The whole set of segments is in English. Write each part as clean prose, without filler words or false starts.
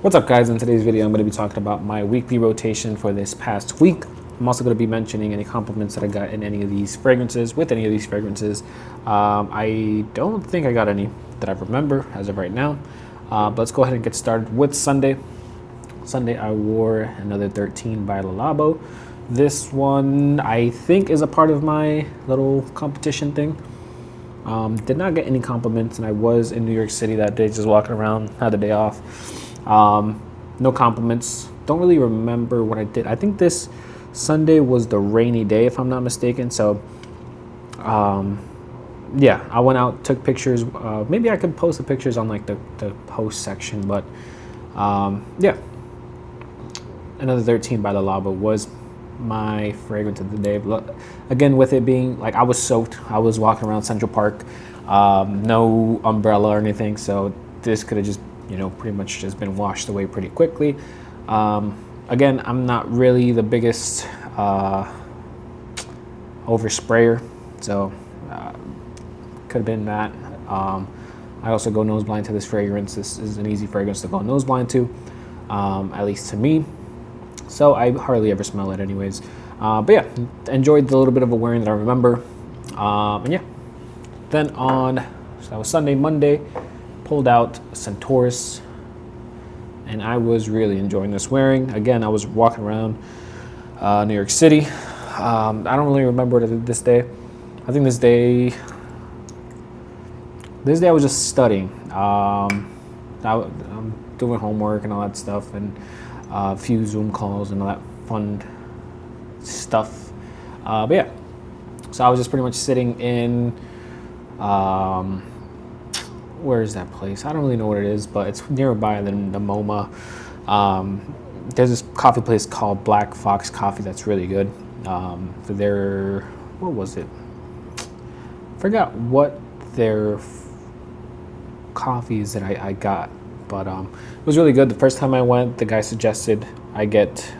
What's up, guys? In today's video, I'm going to be talking about my weekly rotation for this past week. I'm also going to be mentioning any compliments that I got in any of these fragrances, with any of these fragrances. I don't think I got any that I remember as of right now. But let's go ahead and get started with Sunday. Sunday, I wore another 13 by Le Labo. This one, I think, is a part of my little competition thing. Did not get any compliments, and I was in New York City that day, just walking around, had the day off. No compliments. Don't really remember what I did. I think this Sunday was the rainy day, if I'm not mistaken. So, yeah, I went out, took pictures. Maybe I could post the pictures on like the post section, but yeah. Another 13 by Le Labo was my fragrance of the day. Again, with it being like I was soaked. I was walking around Central Park, no umbrella or anything. So this could have just, pretty much just been washed away pretty quickly. Again, I'm not really the biggest oversprayer, so could have been that. I also go nose blind to this fragrance. This is an easy fragrance to go nose blind to, at least to me. So I hardly ever smell it anyways. But yeah, enjoyed the little bit of a wearing that I remember. And yeah, then so that was Sunday. Monday, pulled out Centaurus, and I was really enjoying this wearing. Again, I was walking around New York City. I don't really remember this day. I think this day I was just studying. I'm doing homework and all that stuff, and a few Zoom calls and all that fun stuff. But yeah, so I was just pretty much sitting in, where is that place? I don't really know what it is, but it's nearby the MoMA. There's this coffee place called Black Fox Coffee that's really good. For their, what was it? I forgot what their coffees that I got, but it was really good. The first time I went, the guy suggested I get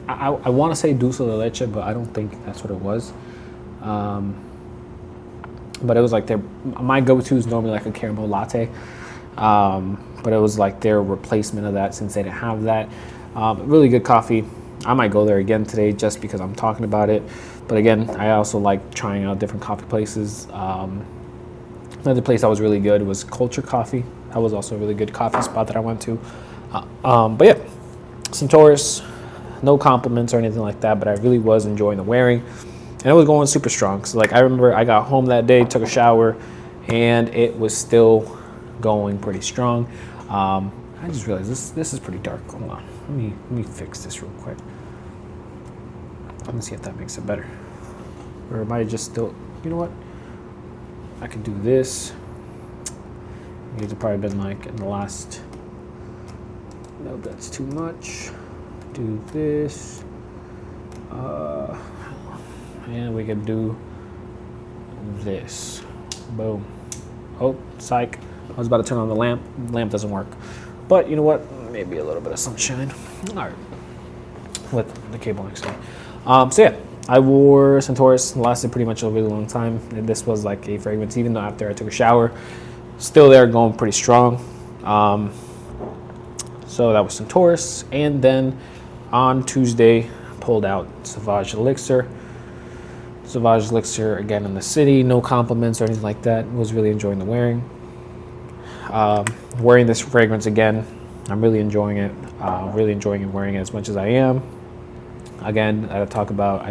I want to say dulce de leche, but I don't think that's what it was. But it was like my go-to is normally like a caramel latte, but it was like their replacement of that since they didn't have that. Really good coffee. I might go there again today just because I'm talking about it. But again, I also like trying out different coffee places. Another place that was really good was Culture Coffee. That was also a really good coffee spot that I went to. But yeah, Centaurus, no compliments or anything like that, but I really was enjoying the wearing. And it was going super strong. So like I remember I got home that day, took a shower, and it was still going pretty strong. I just realized this is pretty dark. Hold on. Let me fix this real quick. Let me see if that makes it better. Or am I just still, you know what? I could do this. These have probably been like in the last, no, that's too much. Do this. And we could do this. Boom. Oh, psych. I was about to turn on the lamp. Lamp doesn't work. But you know what? Maybe a little bit of sunshine. All right. With the cable next to me. So yeah, I wore Centaurus. Lasted pretty much a really long time. And this was like a fragrance, even though after I took a shower, still there, going pretty strong. So that was Centaurus. And then on Tuesday, pulled out Sauvage Elixir. Sauvage Elixir, again, in the city. No compliments or anything like that. Was really enjoying the wearing. Wearing this fragrance again, I'm really enjoying it. Really enjoying wearing it as much as I am. Again, I talked about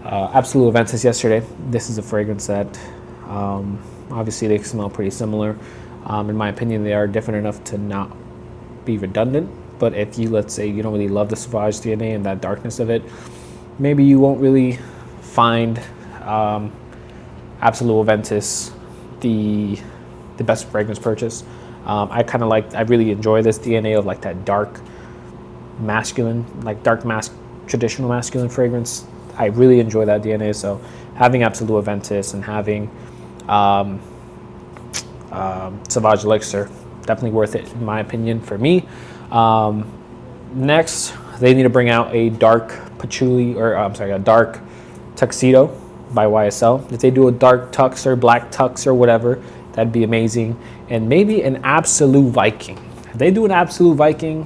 Absolute Aventus yesterday. This is a fragrance that obviously they smell pretty similar. In my opinion, they are different enough to not be redundant. But if you, let's say, you don't really love the Sauvage DNA and that darkness of it, maybe you won't really find Absolute Aventus the best fragrance purchase. I really enjoy this DNA of like that dark masculine, like traditional masculine fragrance. I really enjoy that DNA. So having Absolute Aventus and having Sauvage Elixir, definitely worth it in my opinion for me. Next, they need to bring out a dark patchouli, or a dark tuxedo by YSL. If they do a dark tux or black tux or whatever, that'd be amazing. And maybe an Absolute Viking. If they do an Absolute Viking,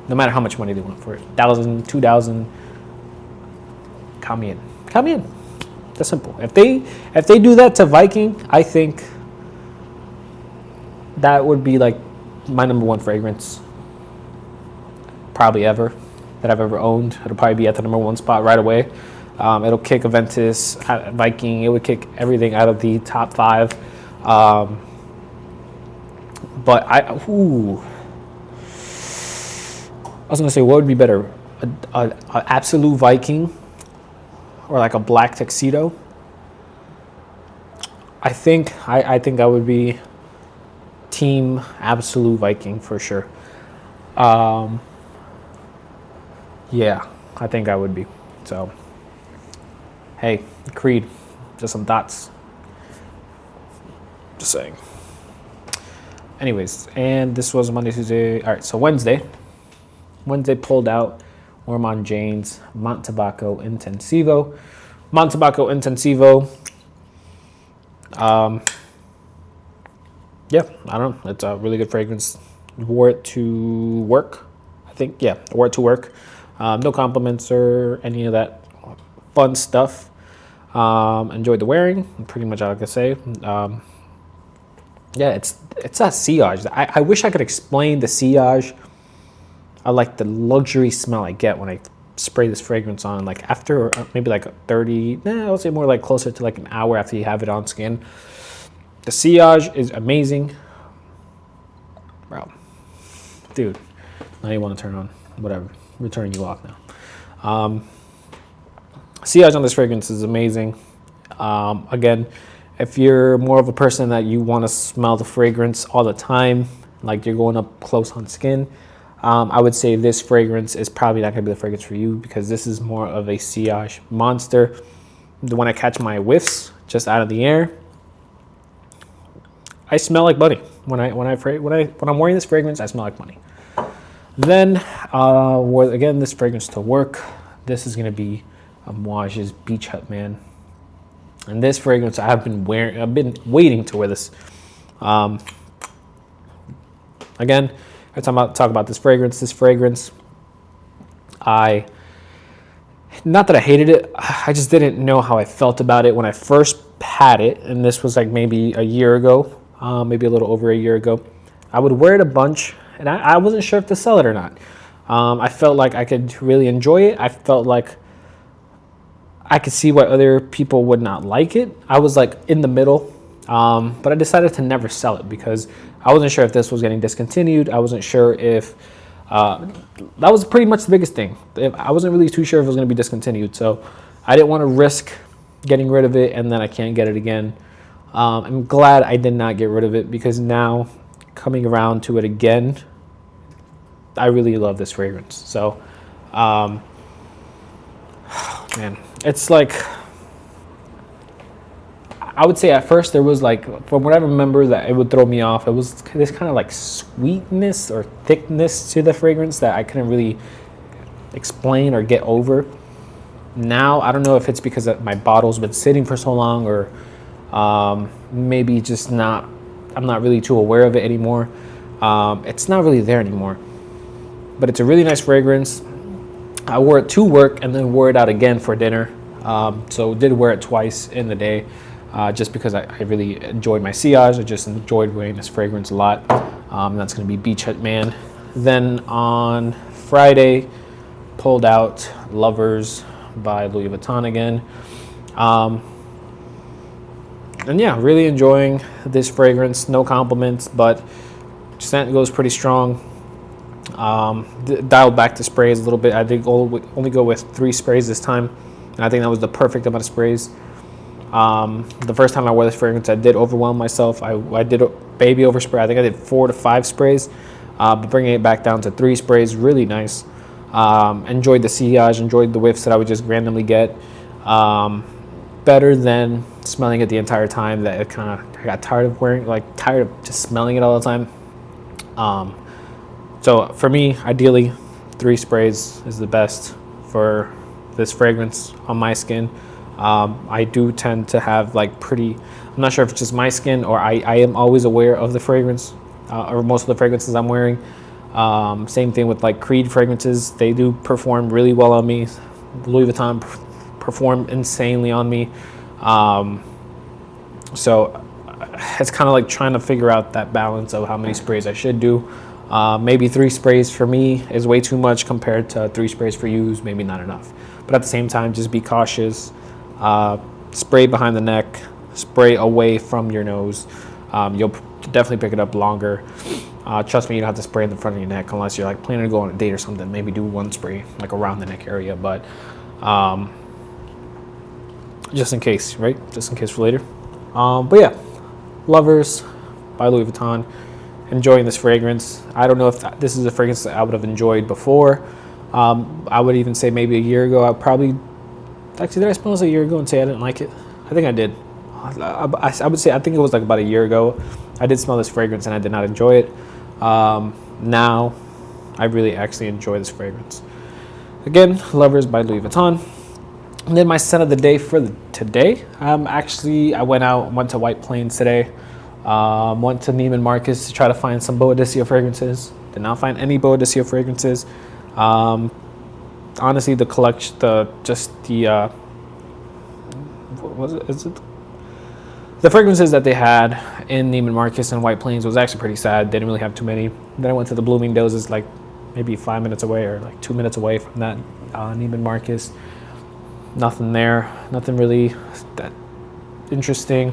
no matter how much money they want for it, 1,000, 2,000, count me in. Count me in. That's simple. If they do that to Viking, I think that would be like my number one fragrance probably ever that I've ever owned. It'll probably be at the number one spot right away. It'll kick Aventus, Viking. It would kick everything out of the top 5. But I was gonna say, what would be better, a Absolute Viking or like a black tuxedo? I think I would be team Absolute Viking for sure. Yeah, I think I would be. So, hey, Creed, just some thoughts. Just saying. Anyways, and this was Monday, Tuesday. All right, so Wednesday pulled out Ormond Jane's Montebacco Intensivo. Montebacco Intensivo. Yeah, I don't know. It's a really good fragrance. Wore it to work, I think. Yeah, wore it to work. No compliments or any of that fun stuff. Enjoyed the wearing. Pretty much all I can say. Yeah, it's a sillage. I wish I could explain the sillage. I like the luxury smell I get when I spray this fragrance on. Like after maybe like 30, I would say more like closer to like an hour after you have it on skin. The sillage is amazing. Bro. Dude. Now you want to turn on. Whatever. We're turning you off now. Sillage on this fragrance is amazing. Again, if you're more of a person that you want to smell the fragrance all the time, like you're going up close on skin, I would say this fragrance is probably not going to be the fragrance for you, because this is more of a sillage monster. When I catch my whiffs just out of the air, I smell like money. When I'm wearing this fragrance, I smell like money. Then, again, this fragrance to work. This is going to be Amouage's Beach Hut, man. And this fragrance, I've been waiting to wear this. Again, every time I talk about this fragrance, not that I hated it, I just didn't know how I felt about it when I first had it. And this was like maybe a year ago, maybe a little over a year ago. I would wear it a bunch, and I wasn't sure if to sell it or not. I felt like I could really enjoy it. I felt like I could see why other people would not like it. I was like in the middle, but I decided to never sell it because I wasn't sure if this was getting discontinued. I wasn't sure if that was pretty much the biggest thing. I wasn't really too sure if it was going to be discontinued, so I didn't want to risk getting rid of it and then I can't get it again. I'm glad I did not get rid of it, because now coming around to it again, I really love this fragrance. So, man, it's like, I would say at first there was like, from what I remember, that it would throw me off. It was this kind of like sweetness or thickness to the fragrance that I couldn't really explain or get over. Now, I don't know if it's because my bottle's been sitting for so long, or maybe just I'm not really too aware of it anymore. It's not really there anymore. But it's a really nice fragrance. I wore it to work and then wore it out again for dinner. So did wear it twice in the day, just because I really enjoyed my sillage. I just enjoyed wearing this fragrance a lot. That's going to be Beach Hut Man. Then on Friday, pulled out Lovers by Louis Vuitton again. And yeah, really enjoying this fragrance. No compliments, but scent goes pretty strong. Dialed back the sprays a little bit. I did only go with 3 sprays this time, and I think that was the perfect amount of sprays. The first time I wore this fragrance, I did overwhelm myself. I did a baby overspray. I think I did 4 to 5 sprays, but bringing it back down to 3 sprays, really nice. Enjoyed the sillage, enjoyed the whiffs that I would just randomly get. Better than smelling it the entire time. That I got tired of just smelling it all the time. So for me, ideally, 3 sprays is the best for this fragrance on my skin. I do tend to have like pretty, I'm not sure if it's just my skin or I am always aware of the fragrance or most of the fragrances I'm wearing. Same thing with like Creed fragrances. They do perform really well on me. Louis Vuitton perform insanely on me. So it's kind of like trying to figure out that balance of how many sprays I should do. Maybe 3 sprays for me is way too much compared to 3 sprays for you is maybe not enough. But at the same time, just be cautious. Spray behind the neck, spray away from your nose. You'll definitely pick it up longer. Trust me, you don't have to spray in the front of your neck unless you're like planning to go on a date or something. Maybe do 1 spray like around the neck area, but just in case, right? Just in case for later. But yeah, Lovers by Louis Vuitton. Enjoying this fragrance. I don't know if this is a fragrance that I would have enjoyed before. I would even say maybe a year ago. Actually, did I smell this a year ago and say I didn't like it? I think I did. I would say I think it was like about a year ago. I did smell this fragrance and I did not enjoy it. Now, I really actually enjoy this fragrance. Again, Lovers by Louis Vuitton. And then my scent of the day for today. I went to White Plains today. Went to Neiman Marcus to try to find some Boadicea fragrances. Did not find any Boadicea fragrances. Honestly, the collection, the fragrances that they had in Neiman Marcus and White Plains was actually pretty sad. They didn't really have too many. Then I went to the Bloomingdale's, is like maybe 5 minutes away or like 2 minutes away from that Neiman Marcus. Nothing there. Nothing really that interesting.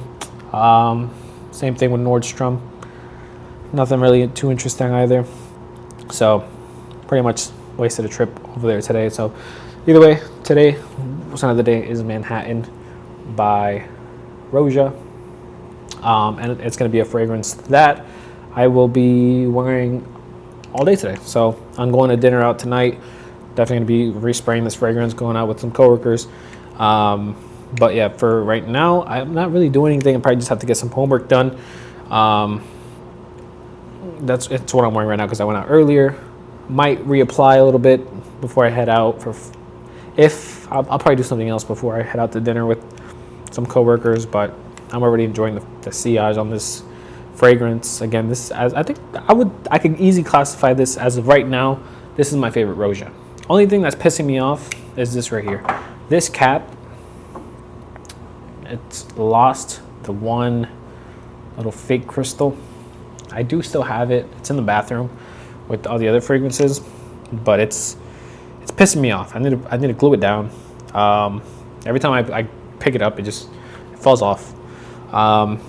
Same thing with Nordstrom. Nothing really too interesting either. So pretty much wasted a trip over there today. So either way, today, scent of the day is Manhattan by Roja. And it's going to be a fragrance that I will be wearing all day today. So I'm going to dinner out tonight. Definitely going to be respraying this fragrance, going out with some coworkers. But yeah, for right now, I'm not really doing anything. I probably just have to get some homework done. It's what I'm wearing right now because I went out earlier. Might reapply a little bit before I head out. I'll probably do something else before I head out to dinner with some coworkers. But I'm already enjoying the sillage on this fragrance. Again, I could easily classify this as of right now. This is my favorite Roja. Only thing that's pissing me off is this right here. This cap, it's lost the one little fake crystal. I do still have it. It's in the bathroom with all the other fragrances, but it's pissing me off. I need to glue it down. Every time I pick it up, it falls off. And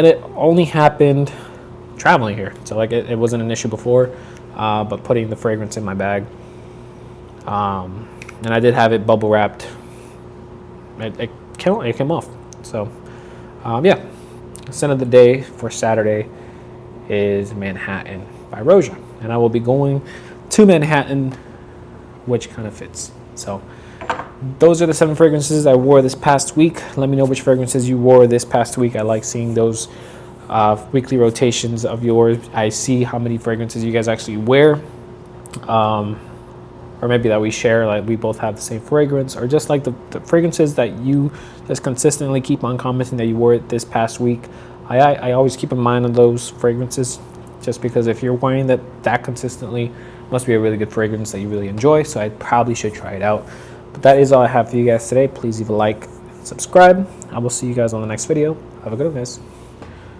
it only happened traveling here, so like it wasn't an issue before. But putting the fragrance in my bag, and I did have it bubble wrapped. It came off. So yeah, scent of the day for Saturday is Manhattan by Roja, and I will be going to Manhattan, which kind of fits. So those are the 7 fragrances I wore this past week. Let me know which fragrances you wore this past week. I like seeing those weekly rotations of yours. I see how many fragrances you guys actually wear, or maybe that we share, like we both have the same fragrance, or just like the fragrances that you just consistently keep on commenting that you wore it this past week. I always keep in mind of those fragrances, just because if you're wearing that consistently, it must be a really good fragrance that you really enjoy. So I probably should try it out. But that is all I have for you guys today. Please leave a like, subscribe. I will see you guys on the next video. Have a good one, guys.